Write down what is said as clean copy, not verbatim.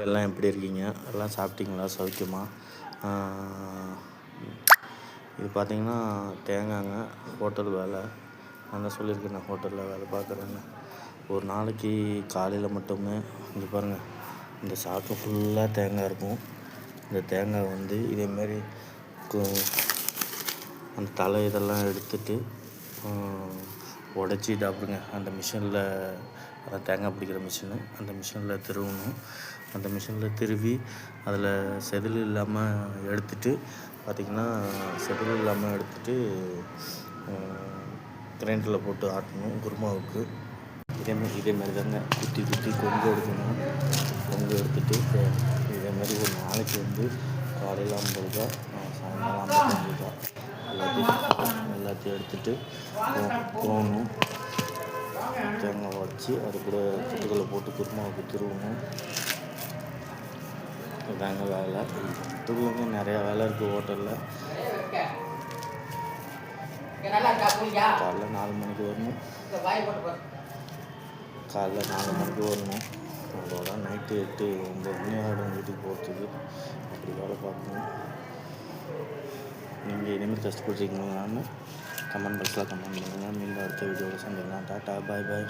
எல்லாம் எப்படி இருக்கீங்க? எல்லாம் சாப்பிட்டீங்களா? சௌக்கியமா? இது பார்த்திங்கன்னா தேங்காய்ங்க. ஹோட்டல் வேலை. நான் தான் சொல்லியிருக்கேன், நான் ஹோட்டலில் வேலை பார்க்குறேன்னு. ஒரு நாளைக்கு காலையில் மட்டுமே இங்கே பாருங்கள், இந்த சாக்கு ஃபுல்லாக தேங்காய் இருக்கும். இந்த தேங்காய் வந்து இதேமாரி அந்த தலை இதெல்லாம் எடுத்துட்டு உடச்சிட்டு அப்படிங்க அந்த மிஷினில், தேங்காய் பிடிக்கிற மிஷினு, அந்த மிஷினில் திருவணும். அந்த மிஷினில் திருவி அதில் செதில் இல்லாமல் எடுத்துட்டு பார்த்திங்கன்னா, செதில் இல்லாமல் எடுத்துட்டு கிரைண்டரில் போட்டு ஆட்டணும் குருமாவுக்கு. இதேமாரி தாங்க குத்தி கொங்கு எடுக்கணும். கொங்கு எடுத்துகிட்டு இதேமாரி ஒரு நாளைக்கு வந்து காலையில் 50 ரூபா, சாயங்காலம் 55 ரூபா எல்லாத்தையும் எடுத்துகிட்டு போகணும். தேங்காய் உடச்சி அது கூட குத்துக்களை போட்டு குருமாவுக்கு திருவணும். இதாங்க வேலை. இதுக்குள்ளே நிறையா வேலை இருக்குது ஹோட்டலில். காலைல 4 மணிக்கு வரணும். அதோட நைட்டு 8, 9 மணி ஆகிடும் வீட்டுக்கு போகிறதுக்கு. அப்படி வேலை பார்க்கணும். நீங்கள் இனிமேல் கஷ்டப்பட்டுருக்கீங்களான்னு கமெண்ட் பாக்ஸில் கமெண்ட் பண்ணுங்கள். மீண்டும் அடுத்த வீடியோவில் சந்திக்கலாம். டாட்டா, பாய் பாய்.